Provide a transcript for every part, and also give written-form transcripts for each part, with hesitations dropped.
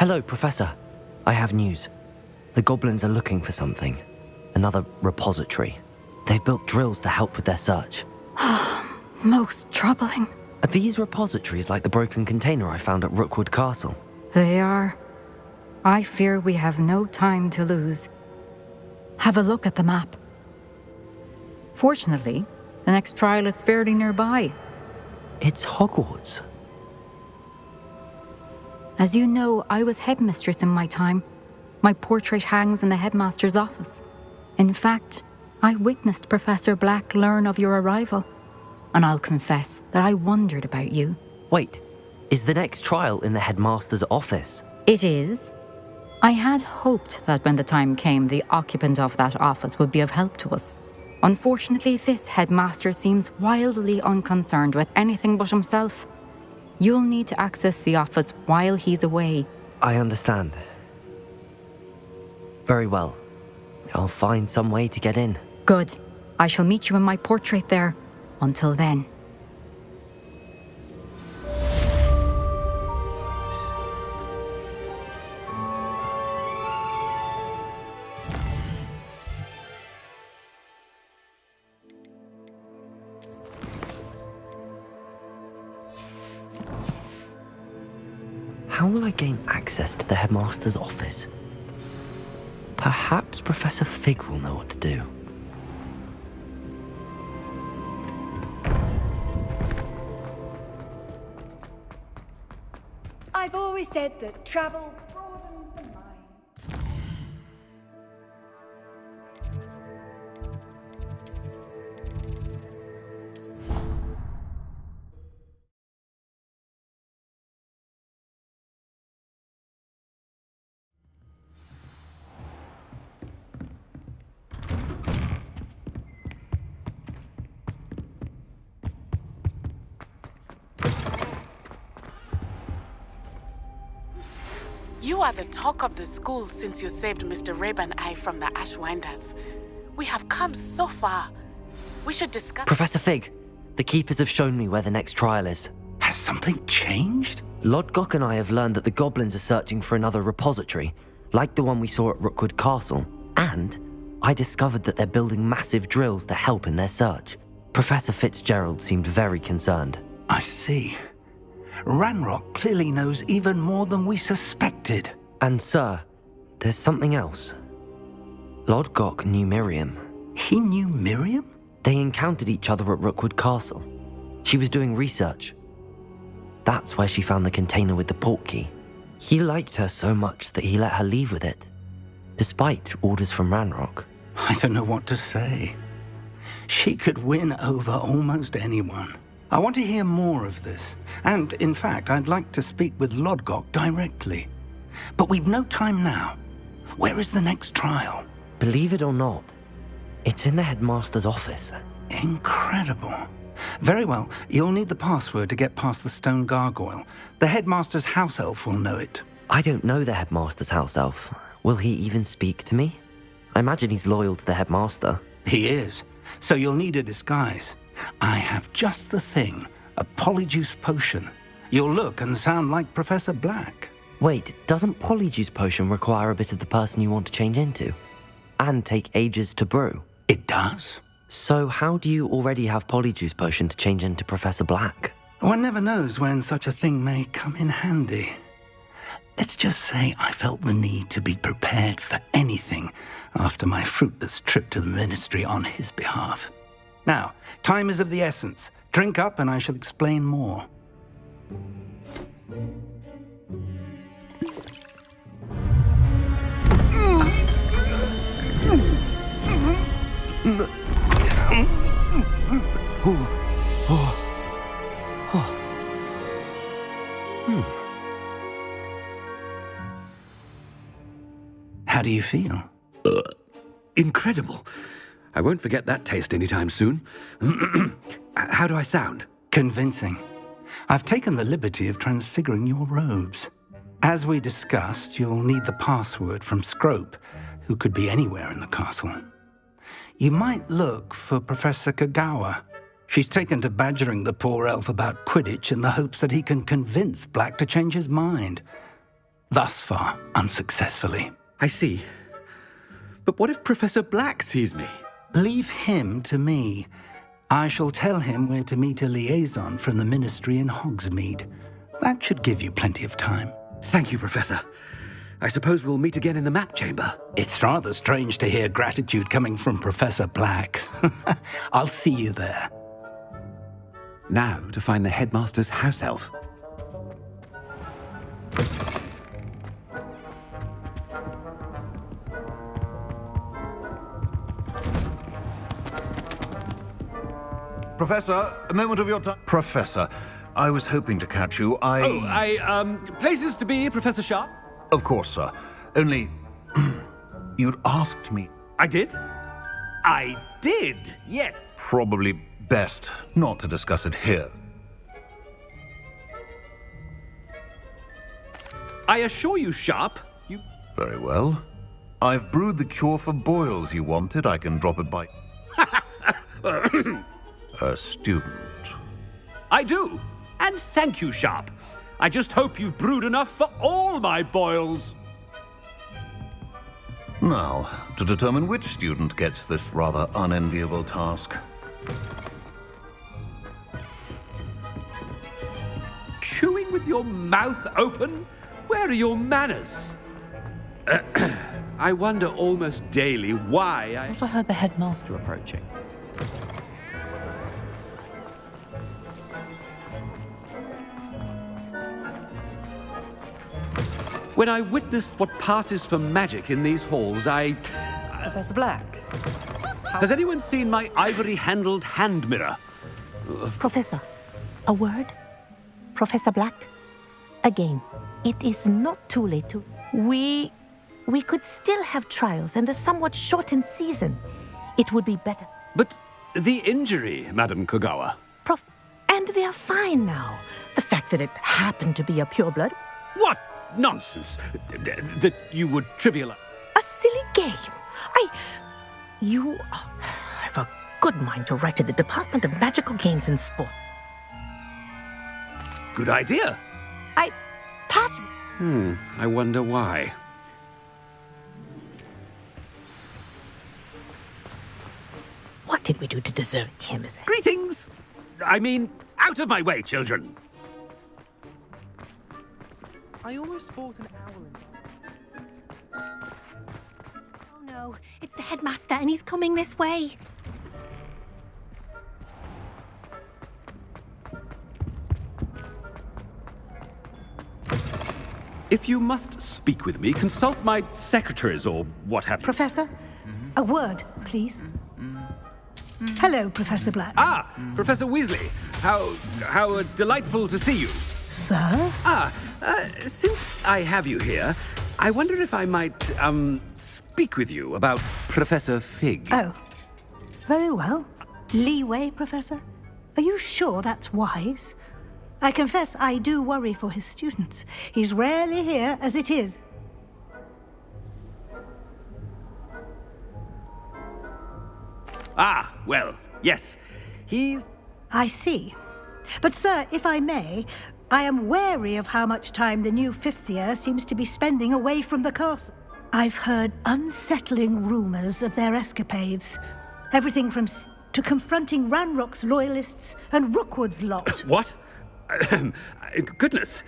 Hello, Professor. I have news. The goblins are looking for something. Another repository. They've built drills to help with their search. Most troubling. Are these repositories like the broken container I found at Rookwood Castle? They are. I fear we have no time to lose. Have a look at the map. Fortunately, the next trial is fairly nearby. It's Hogwarts. As you know, I was headmistress in my time. My portrait hangs in the headmaster's office. In fact, I witnessed Professor Black learn of your arrival. And I'll confess that I wondered about you. Wait, is the next trial in the headmaster's office? It is. I had hoped that when the time came, the occupant of that office would be of help to us. Unfortunately, this headmaster seems wildly unconcerned with anything but himself. You'll need to access the office while he's away. I understand. Very well. I'll find some way to get in. Good. I shall meet you in my portrait there. Until then. How will I gain access to the headmaster's office? Perhaps Professor Fig will know what to do. I've always said that travel broadens the mind. You are the talk of the school since you saved Mr. Rabe and I from the Ashwinders. We have come so far. We should discuss... Professor Fig, the keepers have shown me where the next trial is. Has something changed? Lodgok and I have learned that the goblins are searching for another repository, like the one we saw at Rookwood Castle. And I discovered that they're building massive drills to help in their search. Professor Fitzgerald seemed very concerned. I see. Ranrock clearly knows even more than we suspected. And sir, there's something else. Lodgok knew Miriam. He knew Miriam? They encountered each other at Rookwood Castle. She was doing research. That's where she found the container with the portkey. He liked her so much that he let her leave with it, despite orders from Ranrock. I don't know what to say. She could win over almost anyone. I want to hear more of this. And, in fact, I'd like to speak with Lodgok directly. But we've no time now. Where is the next trial? Believe it or not, it's in the headmaster's office. Incredible. Very well, you'll need the password to get past the stone gargoyle. The headmaster's house elf will know it. I don't know the headmaster's house elf. Will he even speak to me? I imagine he's loyal to the headmaster. He is. So you'll need a disguise. I have just the thing. A polyjuice potion. You'll look and sound like Professor Black. Wait, doesn't Polyjuice Potion require a bit of the person you want to change into? And take ages to brew? It does. So how do you already have Polyjuice Potion to change into Professor Black? One never knows when such a thing may come in handy. Let's just say I felt the need to be prepared for anything after my fruitless trip to the ministry on his behalf. Now, time is of the essence. Drink up and I shall explain more. How do you feel? Incredible. I won't forget that taste anytime soon. How do I sound? Convincing. I've taken the liberty of transfiguring your robes. As we discussed, you'll need the password from Scrope, who could be anywhere in the castle. You might look for Professor Kagawa. She's taken to badgering the poor elf about Quidditch in the hopes that he can convince Black to change his mind. Thus far, unsuccessfully. I see. But what if Professor Black sees me? Leave him to me. I shall tell him where to meet a liaison from the Ministry in Hogsmeade. That should give you plenty of time. Thank you, Professor. I suppose we'll meet again in the map chamber. It's rather strange to hear gratitude coming from Professor Black. I'll see you there. Now to find the headmaster's house elf. Professor, a moment of your time. Professor, I was hoping to catch you. Places to be, Professor Sharp? Of course, sir. Only, you'd asked me. I did? I did, yes. Probably best not to discuss it here. I assure you, Sharp, you... Very well. I've brewed the cure for boils you wanted. I can drop it by... a student. I do. And thank you, Sharp. I just hope you've brewed enough for all my boils. Now, to determine which student gets this rather unenviable task. Chewing with your mouth open? Where are your manners? I wonder almost daily why I... I thought I heard the headmaster approaching. When I witness what passes for magic in these halls, Professor Black. Has anyone seen my ivory-handled hand mirror? Professor, a word? Professor Black? Again, it is not too late to... We could still have trials and a somewhat shortened season. It would be better. But the injury, Madam Kogawa. And they are fine now. The fact that it happened to be a pureblood... What nonsense! That you would trivialize... A silly game. You have a good mind to write to the Department of Magical Games and Sport. Good idea. I wonder why. What did we do to deserve him as a... Greetings! I mean, out of my way, children. I almost bought an owl in... Oh no, it's the headmaster and he's coming this way. If you must speak with me, consult my secretaries or what have you. Professor, a word, please. Hello, Professor Black. Ah, Professor Weasley. How delightful to see you. Sir? Since I have you here, I wonder if I might, speak with you about Professor Fig. Oh, very well. Leeway, Professor? Are you sure that's wise? I confess I do worry for his students. He's rarely here as it is. Ah, well, yes. He's... I see. But, sir, if I may, I am wary of how much time the new fifth year seems to be spending away from the castle. I've heard unsettling rumors of their escapades. Everything from to confronting Ranrock's loyalists and Rookwood's lot. What? Goodness.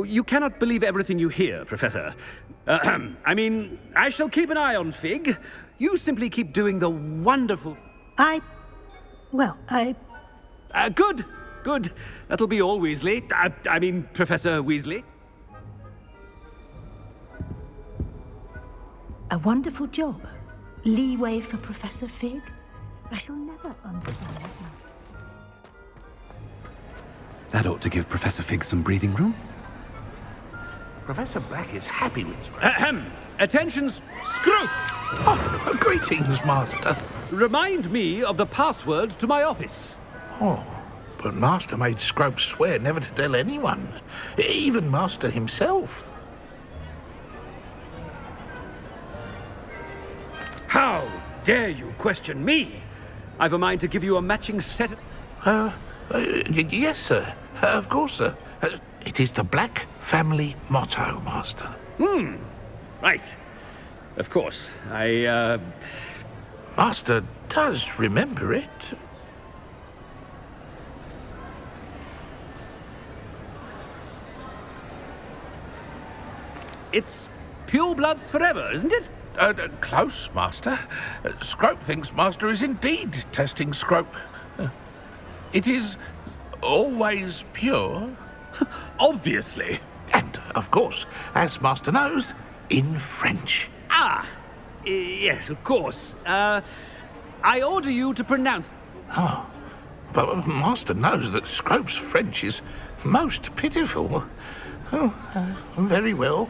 You cannot believe everything you hear, Professor. I mean, I shall keep an eye on Fig. You simply keep doing the wonderful... Good. Good. That'll be all, Weasley. I mean, Professor Weasley. A wonderful job. Leeway for Professor Fig. I shall never understand that. That ought to give Professor Fig some breathing room. Professor Black is happy with you. Attention, Scroop! Oh, greetings, Master. Remind me of the password to my office. Oh, but Master made Scrope swear never to tell anyone, even Master himself. How dare you question me? I've a mind to give you a matching set of... Yes, sir. Of course, sir. It is the Black family motto, Master. Right. Of course. Master does remember it. It's pure bloods forever, isn't it? Close, Master. Scrope thinks Master is indeed testing Scrope. It is always pure. Obviously. And, of course, as Master knows, in French. Yes, of course. I order you to pronounce... Oh, but Master knows that Scrope's French is most pitiful. Oh, very well.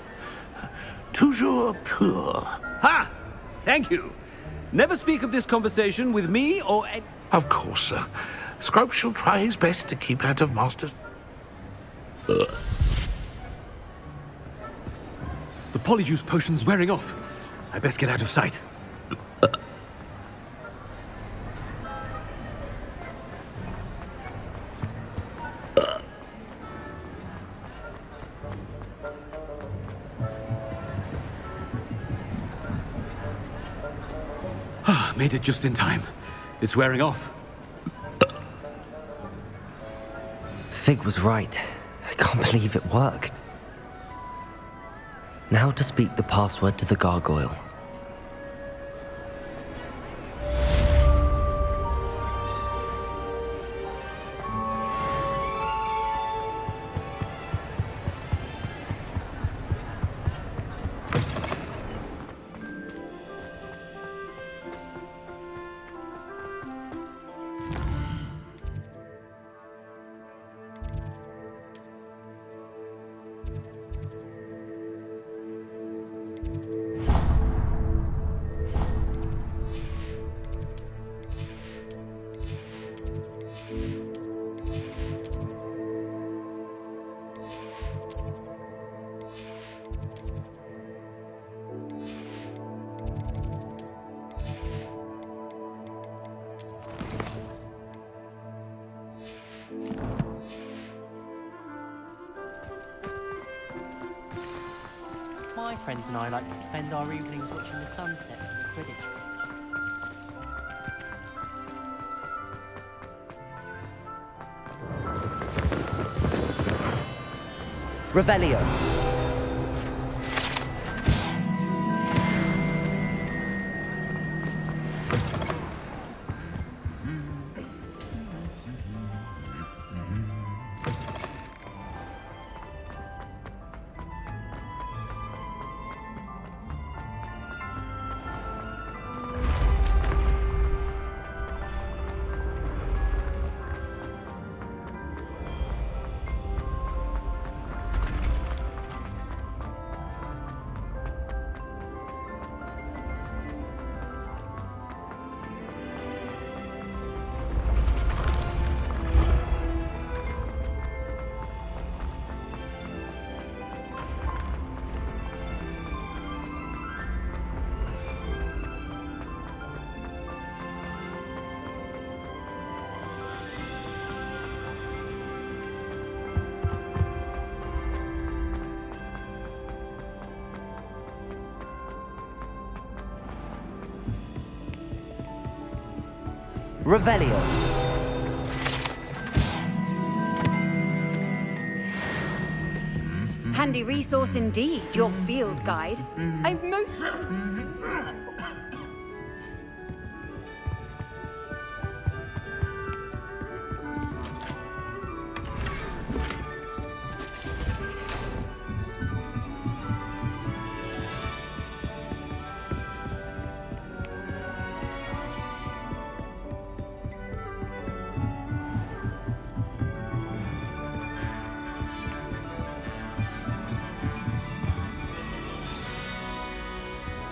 Toujours pur. Ha! Thank you. Never speak of this conversation with me or... Of course, sir. Scrope shall try his best to keep out of Master's... The polyjuice potion's wearing off. I best get out of sight. Made it just in time. It's wearing off. Fig was right. I can't believe it worked. Now to speak the password to the gargoyle. My friends and I like to spend our evenings watching the sunset on the Quidditch pitch. Revelio. Revelio. Handy resource indeed, your field guide. I'm most...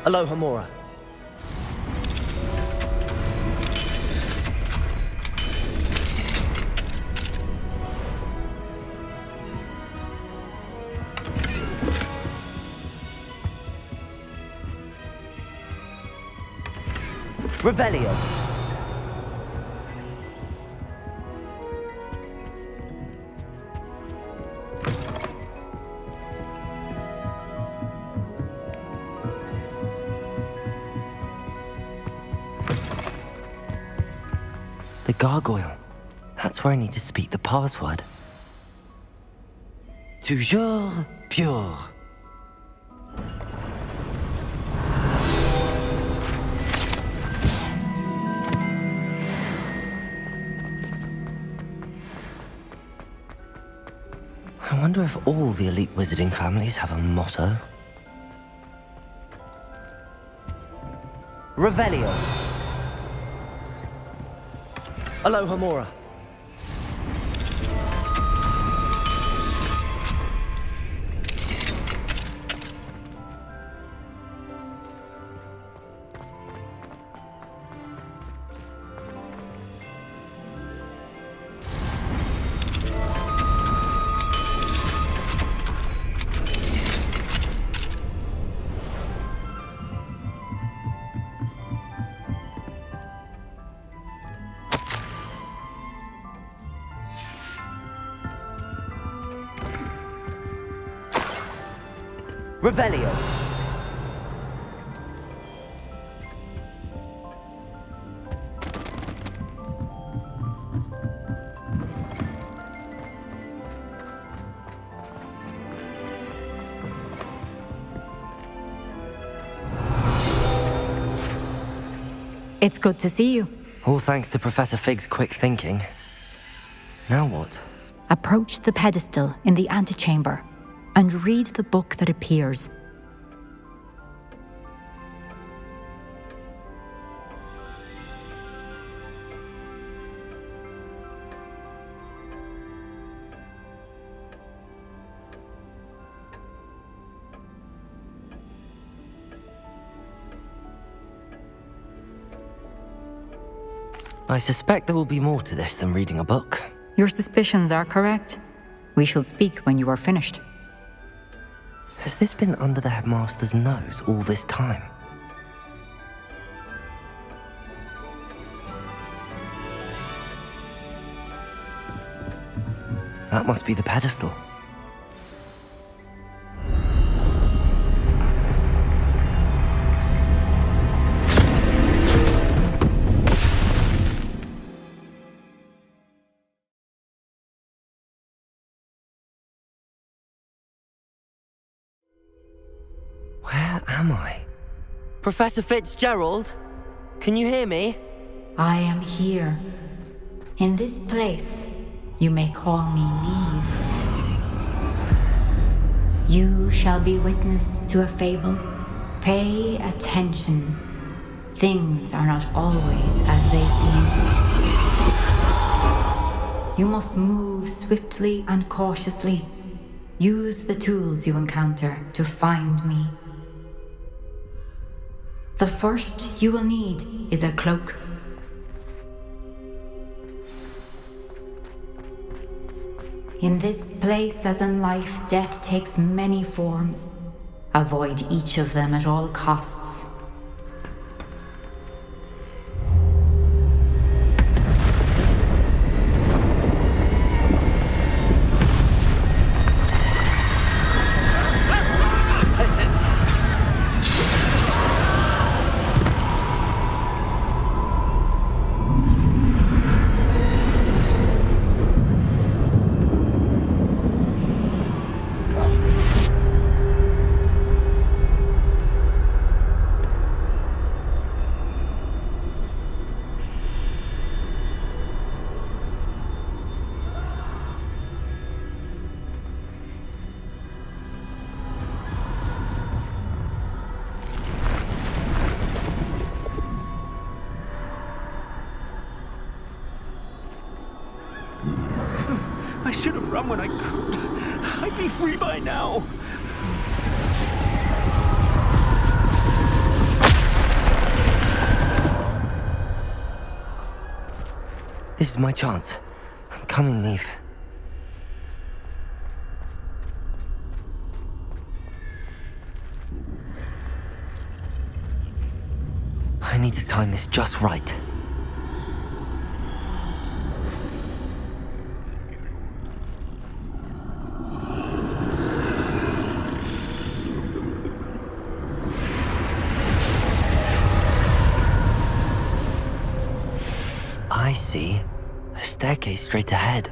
Aloha Mora. Revelio. The gargoyle. That's where I need to speak the password. Toujours pure. I wonder if all the elite wizarding families have a motto. Revelio. Aloha Mora. Revelio. It's good to see you. All thanks to Professor Fig's quick thinking. Now what? Approach the pedestal in the antechamber and read the book that appears. I suspect there will be more to this than reading a book. Your suspicions are correct. We shall speak when you are finished. Has this been under the headmaster's nose all this time? That must be the pedestal. Where am I? Professor Fitzgerald? Can you hear me? I am here. In this place, you may call me Neve. You shall be witness to a fable. Pay attention. Things are not always as they seem. You must move swiftly and cautiously. Use the tools you encounter to find me. The first you will need is a cloak. In this place, as in life, death takes many forms. Avoid each of them at all costs. I should have run when I could. I'd be free by now. This is my chance. I'm coming, Neve. I need to time this just right. I I see. A staircase straight ahead.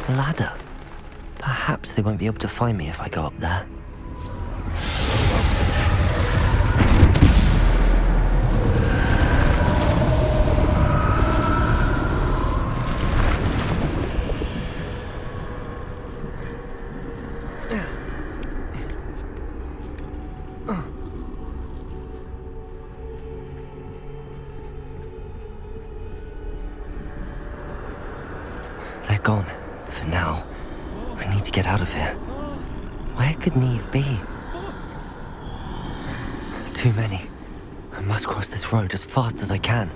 Ladder. Perhaps they won't be able to find me if I go up there. They're gone. For now. I need to get out of here. Where could Neve be? Too many. I must cross this road as fast as I can.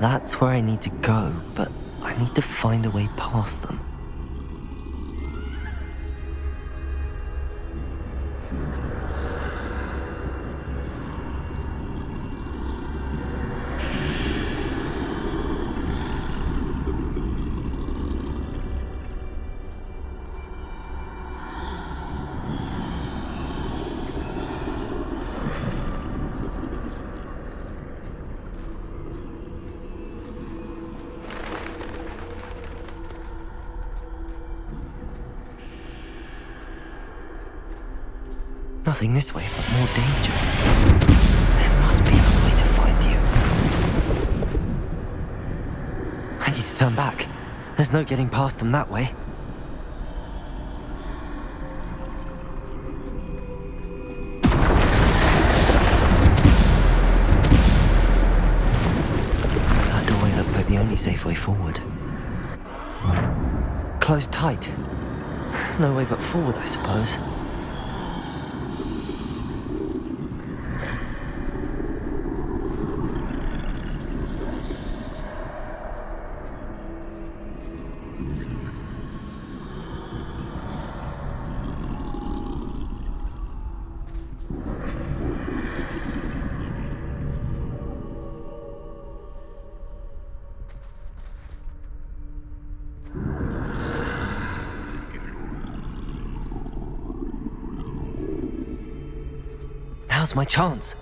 That's where I need to go, but I need to find a way past them. Nothing this way, but more danger. There must be another way to find you. I need to turn back. There's no getting past them that way. That doorway looks like the only safe way forward. Closed tight. No way but forward, I suppose. Now's my chance.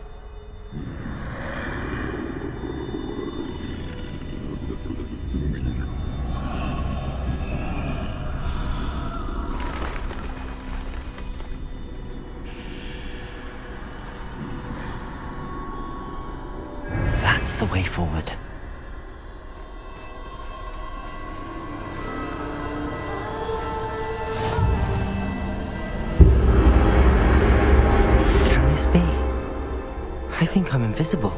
That's the way forward. I think I'm invisible.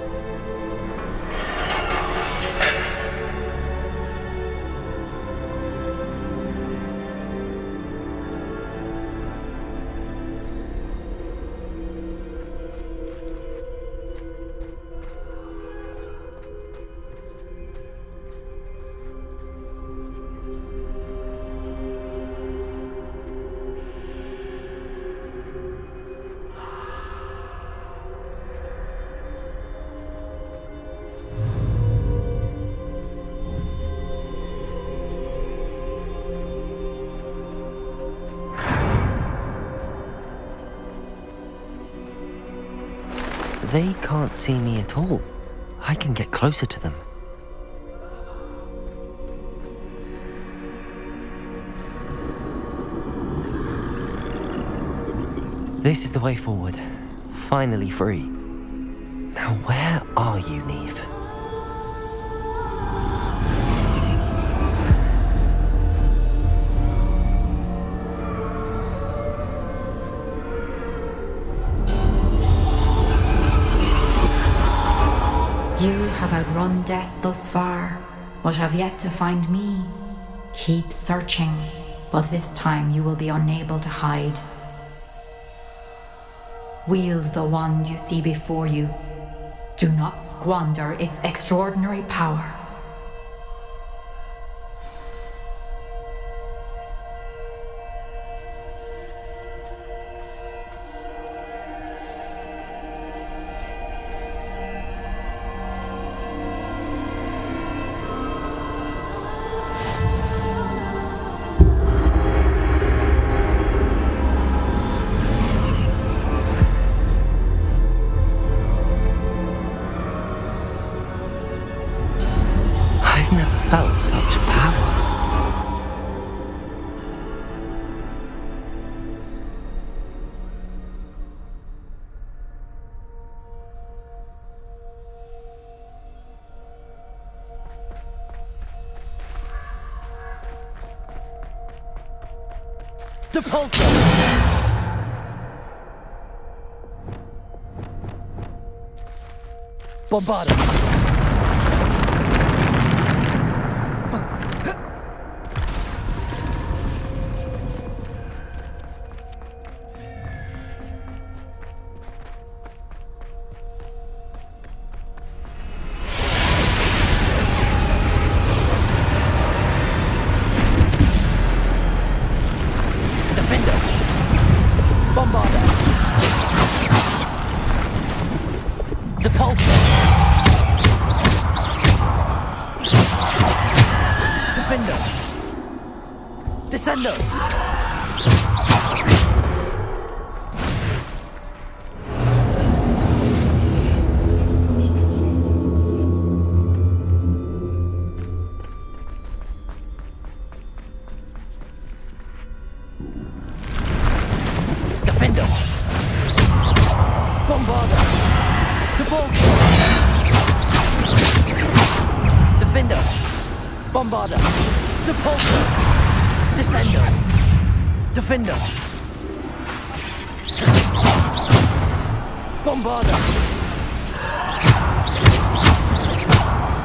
They can't see me at all. I can get closer to them. This is the way forward. Finally free. Now where are you, Neve? You have outrun death thus far, but have yet to find me. Keep searching, but this time you will be unable to hide. Wield the wand you see before you. Do not squander its extraordinary power. I've never felt such power. Depulso! Bombardum! Descendo! Defendo! Bombarda! Depulso! Defendo! Bombarda! Depulso! Descendo! Defender! Bombarda!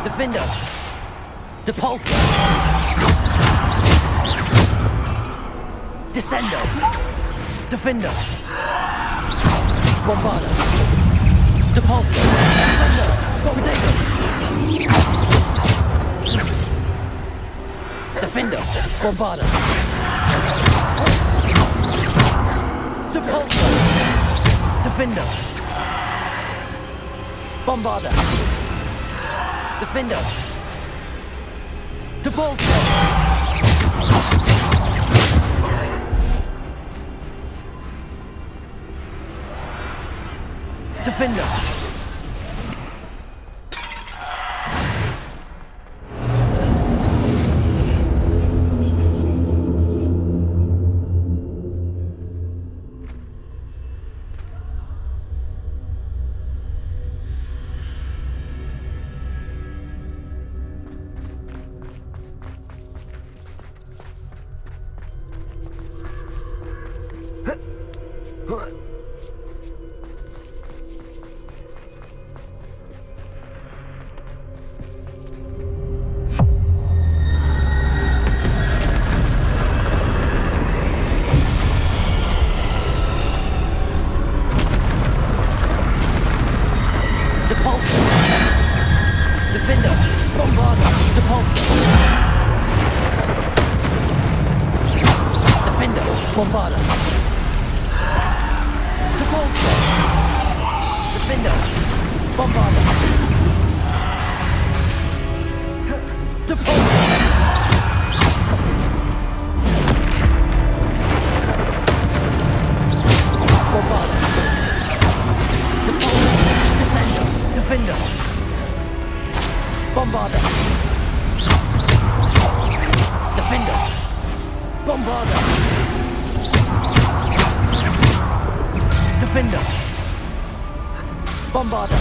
Defender! Depulso! Descendo! Defender! Bombarda! Depulso! Descendo! Potato! Defender! Bombarda! Depulso! Defender! Bombarda! Defender! Depulso! Defender! Bombarda! Depulso! Defender! Bombarda! Depulso! Bombarda! Depulso! Descendo! Defender! Bombarda! Defender! Bombarda! Defender! Bombarda!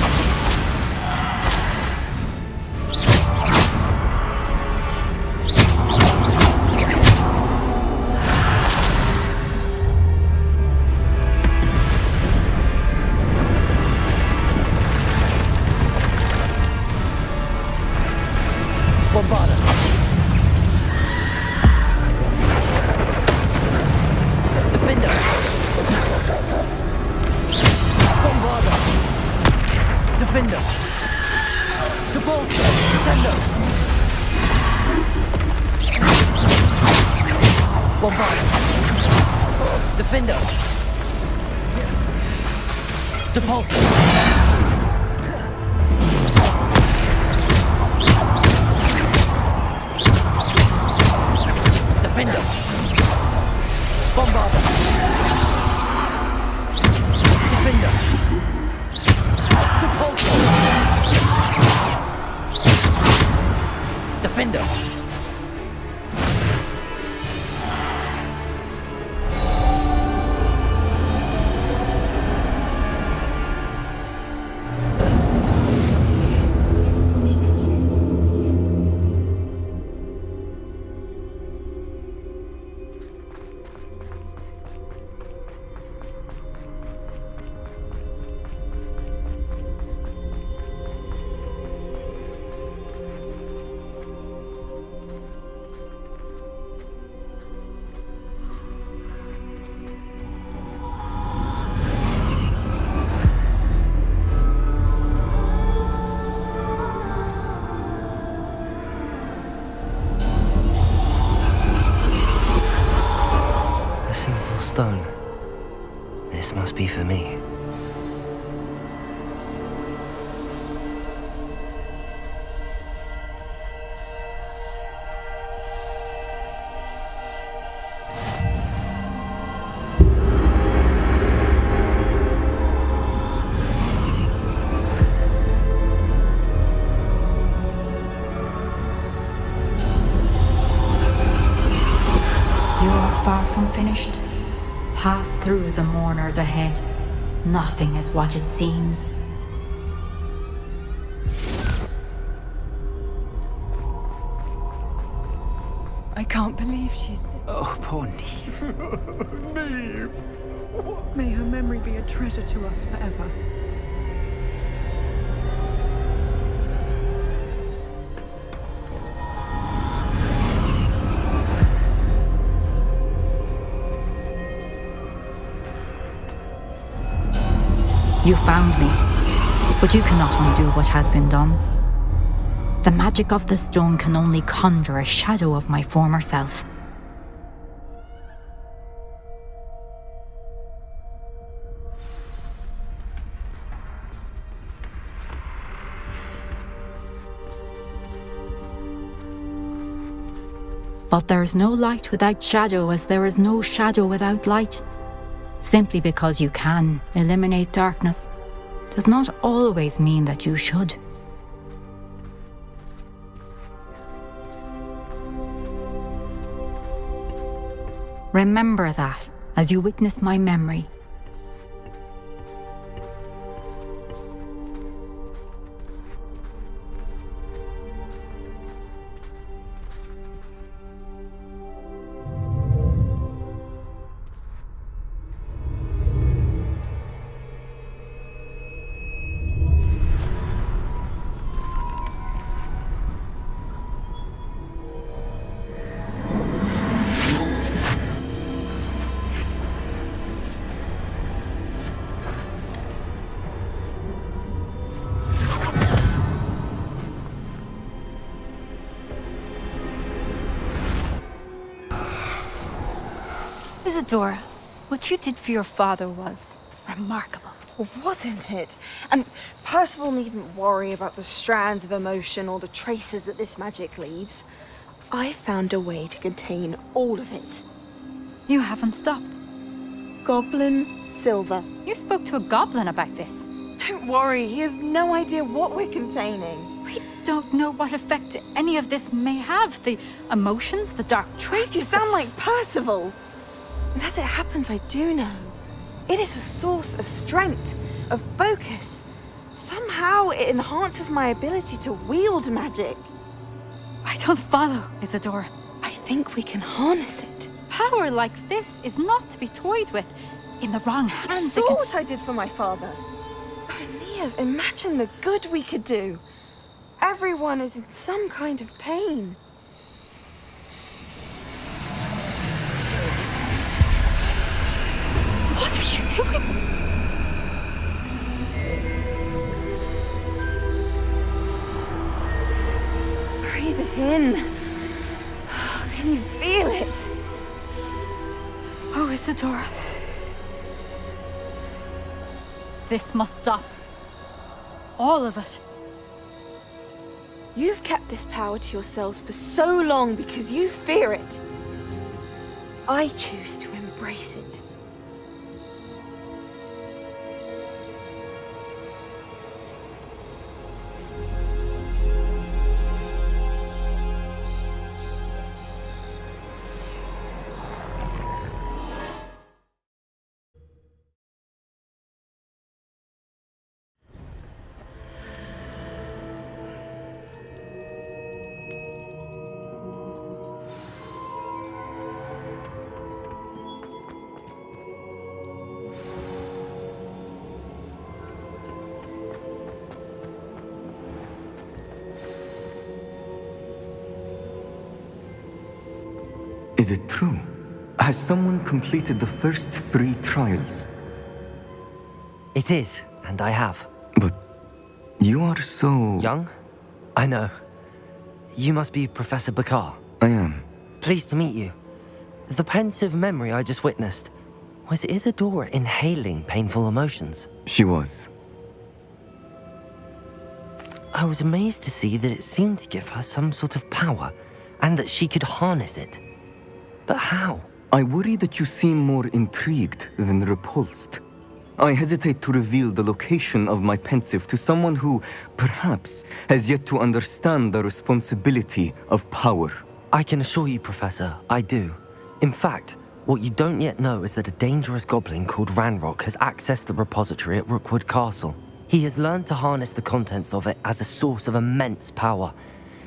Defender! Depulse! Defender! Bombarder! Defender! Depulse! Defender! Stone. This must be for me. You're far from finished. Pass through the mourners ahead. Nothing is what it seems. I can't believe she's dead. Oh, poor Neve. Neve! May her memory be a treasure to us forever. You found me, but you cannot undo what has been done. The magic of the stone can only conjure a shadow of my former self. But there is no light without shadow, as there is no shadow without light. Simply because you can eliminate darkness does not always mean that you should. Remember that as you witness my memory. Isadora, what you did for your father was remarkable. Wasn't it? And Percival needn't worry about the strands of emotion or the traces that this magic leaves. I found a way to contain all of it. You haven't stopped. Goblin Silver. You spoke to a goblin about this. Don't worry, he has no idea what we're containing. We don't know what effect any of this may have. The emotions, the dark traits. You sound like Percival. And as it happens, I do know. It is a source of strength, of focus. Somehow it enhances my ability to wield magic. I don't follow, Isadora. I think we can harness it. Power like this is not to be toyed with. In the wrong hands, You saw what I did for my father. Oh, Neve, imagine the good we could do. Everyone is in some kind of pain. What are you doing? Breathe it in. Can you feel it? Oh, No, Isadora. This must stop. All of it. You've kept this power to yourselves for so long because you fear it. I choose to embrace it. Is it true? Has someone completed the first 3 trials? It is, and I have. But you are so... Young? I know. You must be Professor Bakar. I am. Pleased to meet you. The pensive memory I just witnessed, was Isadora inhaling painful emotions? She was. I was amazed to see that it seemed to give her some sort of power, and that she could harness it. But how? I worry that you seem more intrigued than repulsed. I hesitate to reveal the location of my pensive to someone who, perhaps, has yet to understand the responsibility of power. I can assure you, Professor, I do. In fact, what you don't yet know is that a dangerous goblin called Ranrock has accessed the repository at Rookwood Castle. He has learned to harness the contents of it as a source of immense power.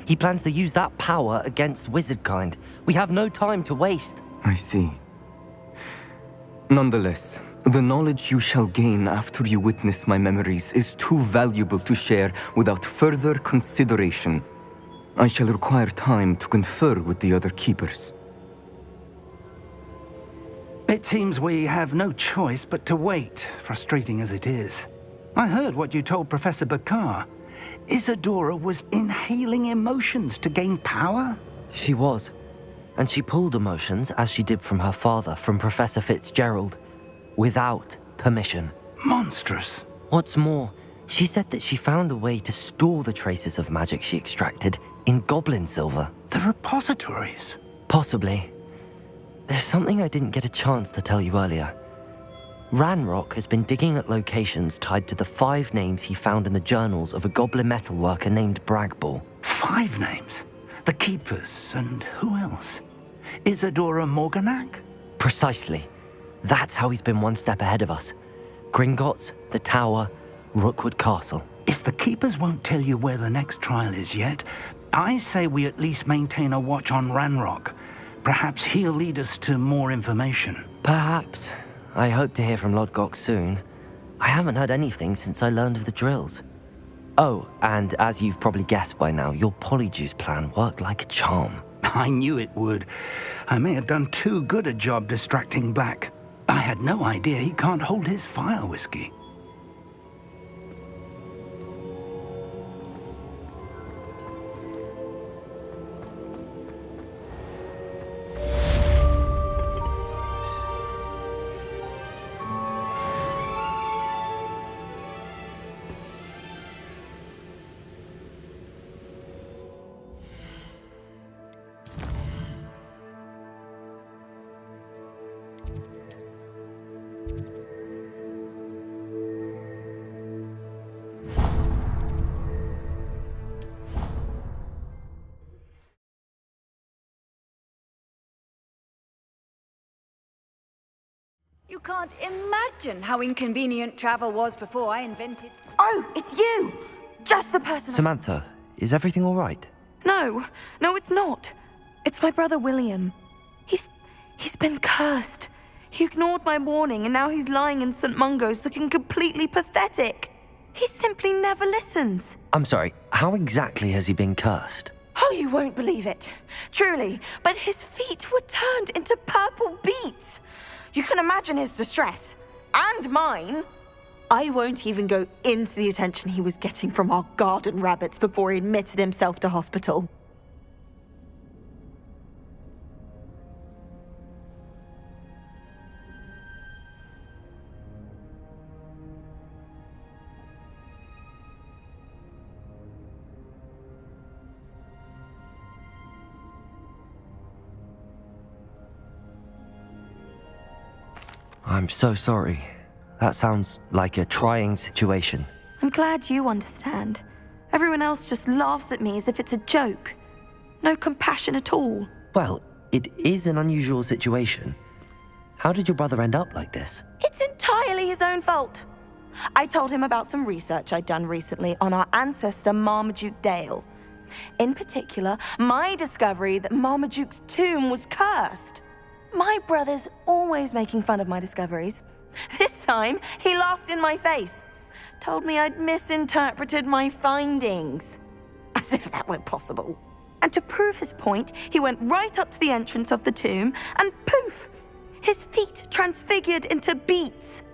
He plans to use that power against wizardkind. We have no time to waste. I see. Nonetheless, the knowledge you shall gain after you witness my memories is too valuable to share without further consideration. I shall require time to confer with the other keepers. It seems we have no choice but to wait, frustrating as it is. I heard what you told Professor Bakar. Isadora was inhaling emotions to gain power? She was. And she pulled emotions, as she did from her father, from Professor Fitzgerald, without permission. Monstrous. What's more, she said that she found a way to store the traces of magic she extracted in goblin silver. The repositories? Possibly. There's something I didn't get a chance to tell you earlier. Ranrock has been digging at locations tied to the 5 names he found in the journals of a goblin metalworker named Bragball. 5 names? The Keepers, and who else? Isadora Morganac? Precisely. That's how he's been one step ahead of us. Gringotts, the Tower, Rookwood Castle. If the Keepers won't tell you where the next trial is yet, I say we at least maintain a watch on Ranrock. Perhaps he'll lead us to more information. Perhaps. I hope to hear from Lodgok soon. I haven't heard anything since I learned of the drills. Oh, and as you've probably guessed by now, your Polyjuice plan worked like a charm. I knew it would. I may have done too good a job distracting Black. I had no idea he can't hold his fire whiskey. You can't imagine how inconvenient travel was before I invented... Oh, it's you! Just the person... Samantha, is everything all right? No, it's not. It's my brother William. He's been cursed. He ignored my warning and now he's lying in St. Mungo's looking completely pathetic. He simply never listens. I'm sorry, how exactly has he been cursed? Oh, you won't believe it. Truly, but his feet were turned into purple beets. You can imagine his distress. And mine. I won't even go into the attention he was getting from our garden rabbits before he admitted himself to hospital. I'm so sorry. That sounds like a trying situation. I'm glad you understand. Everyone else just laughs at me as if it's a joke. No compassion at all. Well, it is an unusual situation. How did your brother end up like this? It's entirely his own fault. I told him about some research I'd done recently on our ancestor Marmaduke Dale. In particular, my discovery that Marmaduke's tomb was cursed. My brother's always making fun of my discoveries. This time, he laughed in my face. Told me I'd misinterpreted my findings. As if that were possible. And to prove his point, he went right up to the entrance of the tomb and poof! His feet transfigured into beets.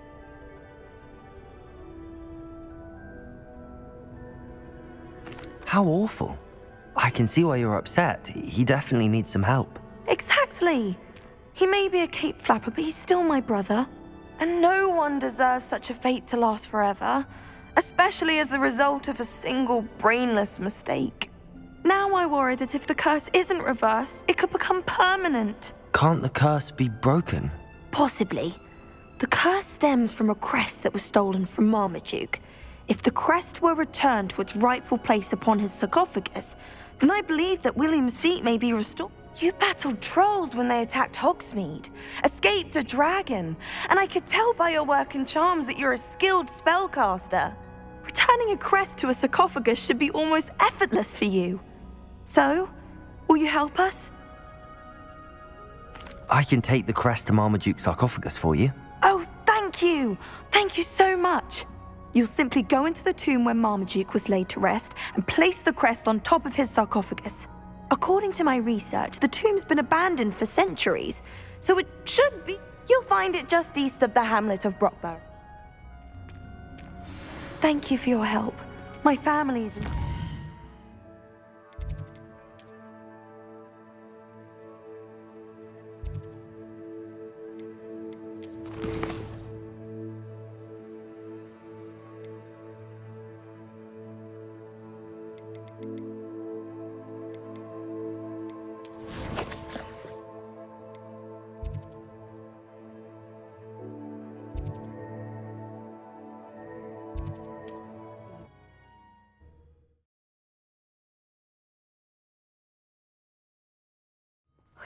How awful. I can see why you're upset. He definitely needs some help. Exactly. He may be a cape flapper, but he's still my brother. And no one deserves such a fate to last forever, especially as the result of a single brainless mistake. Now I worry that if the curse isn't reversed, it could become permanent. Can't the curse be broken? Possibly. The curse stems from a crest that was stolen from Marmaduke. If the crest were returned to its rightful place upon his sarcophagus, then I believe that William's feet may be restored. You battled trolls when they attacked Hogsmeade, escaped a dragon, and I could tell by your work and charms that you're a skilled spellcaster. Returning a crest to a sarcophagus should be almost effortless for you. So, will you help us? I can take the crest to Marmaduke's sarcophagus for you. Oh, thank you! Thank you so much! You'll simply go into the tomb where Marmaduke was laid to rest and place the crest on top of his sarcophagus. According to my research, the tomb's been abandoned for centuries, so it should be... You'll find it just east of the hamlet of Brockborough. Thank you for your help. My family is...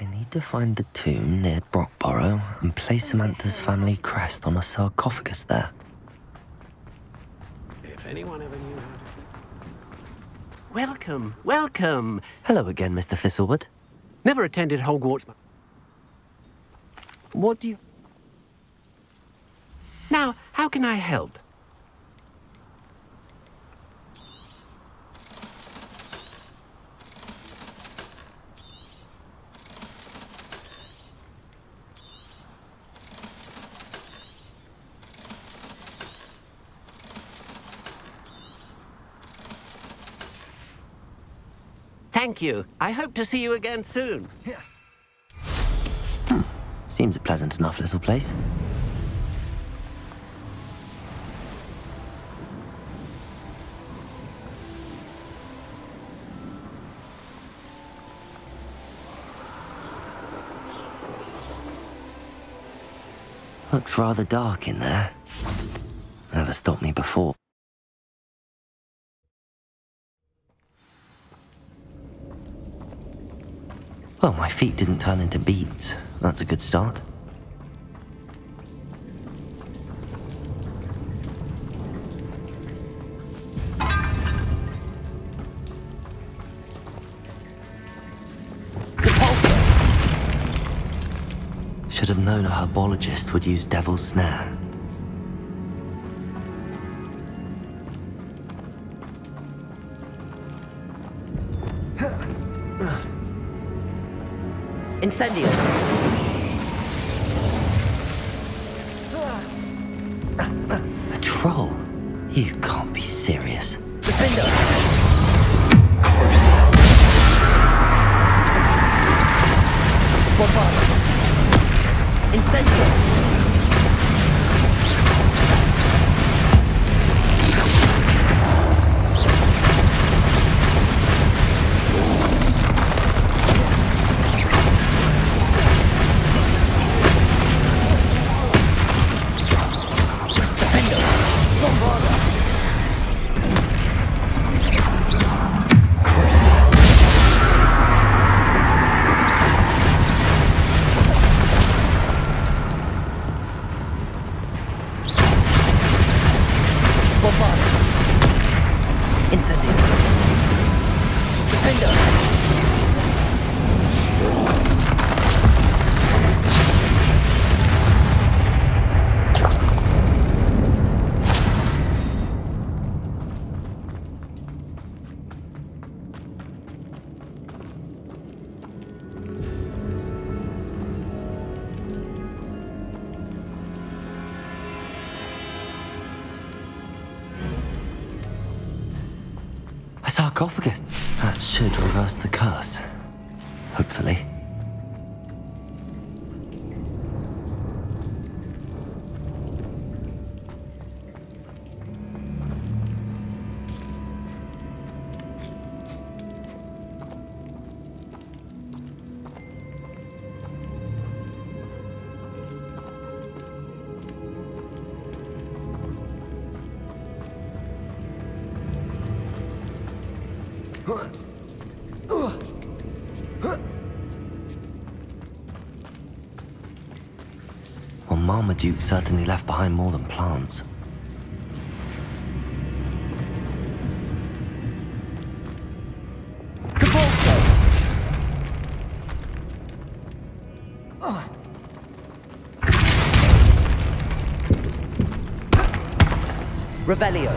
I need to find the tomb near Brockborough and place Samantha's family crest on a sarcophagus there. If anyone ever knew how to... Welcome, welcome. Hello again, Mr. Thistlewood. Never attended Hogwarts. What do you... Now, how can I help? Thank you. I hope to see you again soon. Seems a pleasant enough little place. Looks rather dark in there. Never stopped me before. Well, my feet didn't turn into beads. That's a good start. Should have known a herbologist would use Devil's Snare. Incendio! A troll? You can't be serious. Defender! Crucial. Incendio! sarcophagus. That should reverse the curse. Hopefully. Well, Marmaduke certainly left behind more than plants. Revelio.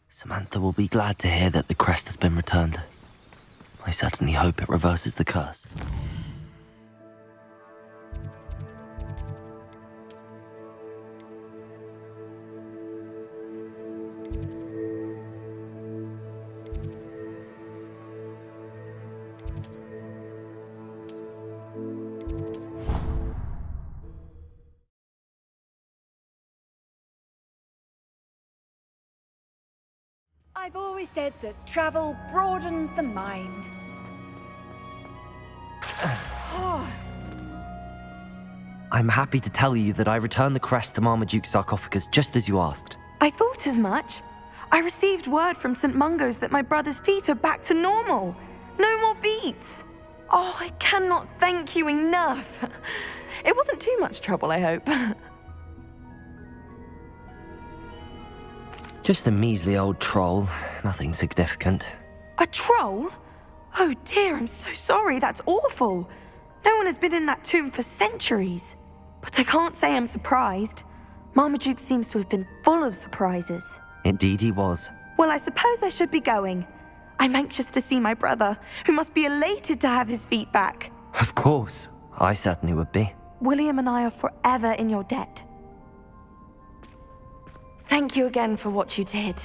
Samantha will be glad to hear that the crest has been returned. I certainly hope it reverses the curse. I've always said that travel broadens the mind. I'm happy to tell you that I returned the crest to Marmaduke's sarcophagus just as you asked. I thought as much. I received word from St. Mungo's that my brother's feet are back to normal. No more beats. Oh, I cannot thank you enough. It wasn't too much trouble, I hope. Just a measly old troll, nothing significant. A troll? Oh dear, I'm so sorry, that's awful. No one has been in that tomb for centuries. But I can't say I'm surprised. Marmaduke seems to have been full of surprises. Indeed he was. Well, I suppose I should be going. I'm anxious to see my brother, who must be elated to have his feet back. Of course, I certainly would be. William and I are forever in your debt. Thank you again for what you did.